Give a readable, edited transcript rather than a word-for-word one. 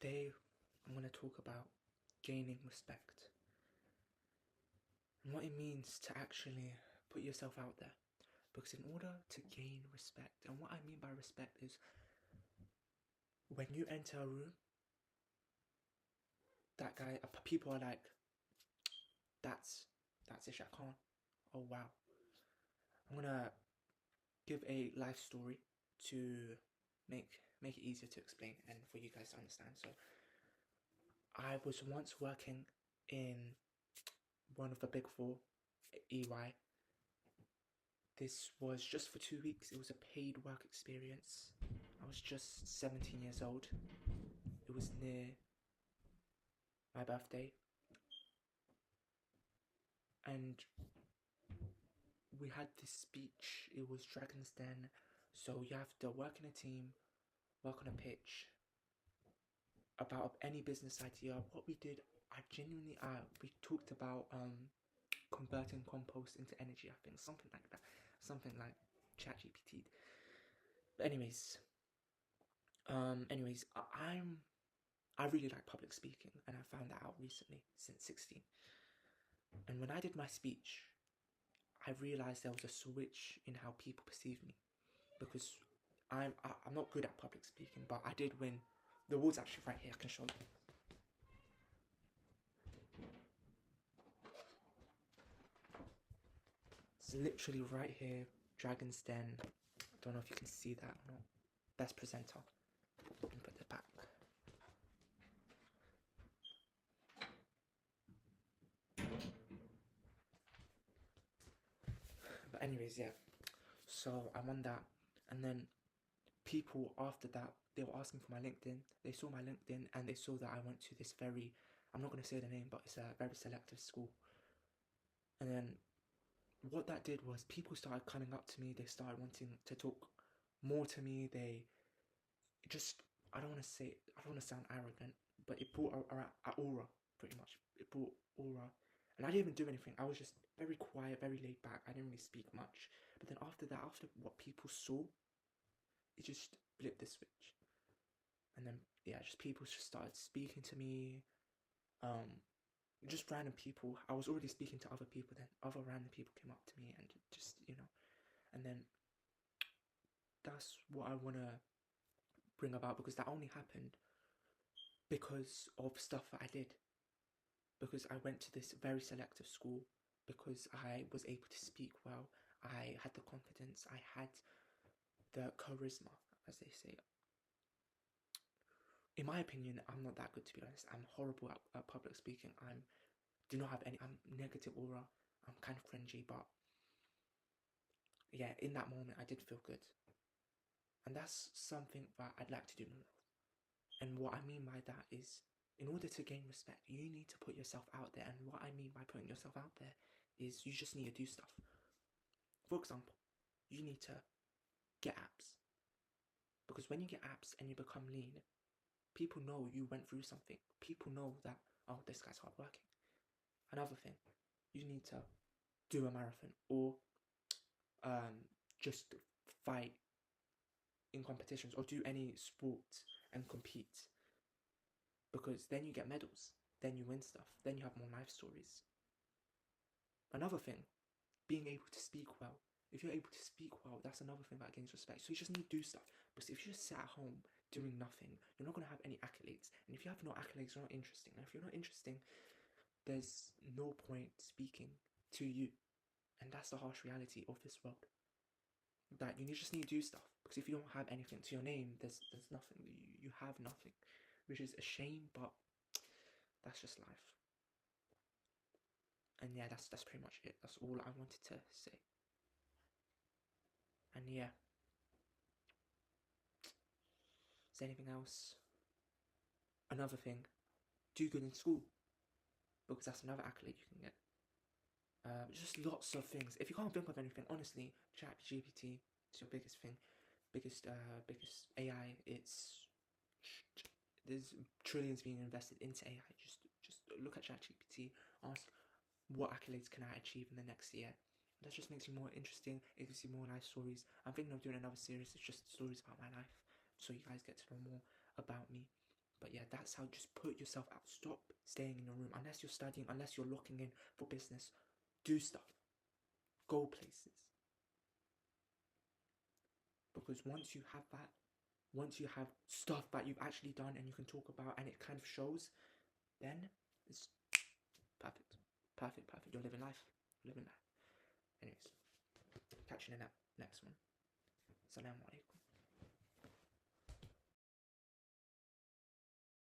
Today I'm going to talk about gaining respect and what it means to actually put yourself out there. Because in order to gain respect, and what I mean by respect is when you enter a room, that guy, people are like, that's Isha Khan. Oh wow. I'm gonna give a life story to make it easier to explain and for you guys to understand. So I was once working in one of the big four, EY. This was just for 2 weeks. It was a paid work experience. I was just 17 years old. It was near my birthday. And we had this speech. It was Dragon's Den. So you have to work in a team, work on a pitch, about any business idea. What we did, we talked about converting compost into energy, I think, something like that. Something like ChatGPT. But anyways, I really like public speaking, and I found that out recently, since 16. And when I did my speech, I realized there was a switch in how people perceive me, because I'm not good at public speaking, but I did win. The award's actually right here. I can show you. It's literally right here. Dragon's Den. I don't know if you can see that or not. Best presenter. And put it back. But anyways, yeah. So I won that, and then people after that, they were asking for my LinkedIn. They saw my LinkedIn and they saw that I went to this very, I'm not going to say the name, but it's a very selective school. And then what that did was people started coming up to me. They started wanting to talk more to me. They just, I don't want to sound arrogant, but it brought a aura, pretty much. It brought aura. And I didn't even do anything. I was just very quiet, very laid back. I didn't really speak much. But then after that, after what people saw, it just flipped the switch. And then, yeah, just people just started speaking to me. Just random people. I was already speaking to other people, then other random people came up to me and just, and then that's what I want to bring about, because that only happened because of stuff that I did. Because I went to this very selective school, because I was able to speak well. I had the confidence. I had the charisma, as they say. In my opinion, I'm not that good, to be honest. I'm horrible at public speaking. I'm negative aura. I'm kind of cringy, but yeah, in that moment, I did feel good. And that's something that I'd like to do more of. And what I mean by that is, in order to gain respect, you need to put yourself out there. And what I mean by putting yourself out there is you just need to do stuff. For example, you need to get abs. Because when you get abs and you become lean, people know you went through something. People know that, oh, this guy's hardworking. Another thing, you need to do a marathon or just fight in competitions or do any sport and compete. Because then you get medals, then you win stuff, then you have more life stories. Another thing, being able to speak well. If you're able to speak well, that's another thing that gains respect. So you just need to do stuff. But if you just sit at home doing nothing, you're not going to have any accolades. And if you have no accolades, you're not interesting. And if you're not interesting, there's no point speaking to you. And that's the harsh reality of this world. That you just need to do stuff. Because if you don't have anything to your name, there's nothing. You have nothing. Which is a shame, but that's just life. And yeah, that's pretty much it. That's all I wanted to say. And yeah. Is there anything else? Another thing, do good in school. Because that's another accolade you can get. Just lots of things. If you can't think of anything, honestly, ChatGPT is your biggest thing. Biggest AI. There's trillions being invested into AI. Just look at ChatGPT. Ask, what accolades can I achieve in the next year? That just makes you more interesting. It gives you more nice stories. I'm thinking of doing another series. It's just stories about my life, so you guys get to know more about me. But yeah, that's how. Just put yourself out. Stop staying in your room. Unless you're studying, unless you're locking in for business, do stuff. Go places. Because once you have that, once you have stuff that you've actually done and you can talk about and it kind of shows, then it's perfect. Perfect, perfect. You're living life. You're living life. Anyways, catch you in that next one. Assalamu alaikum.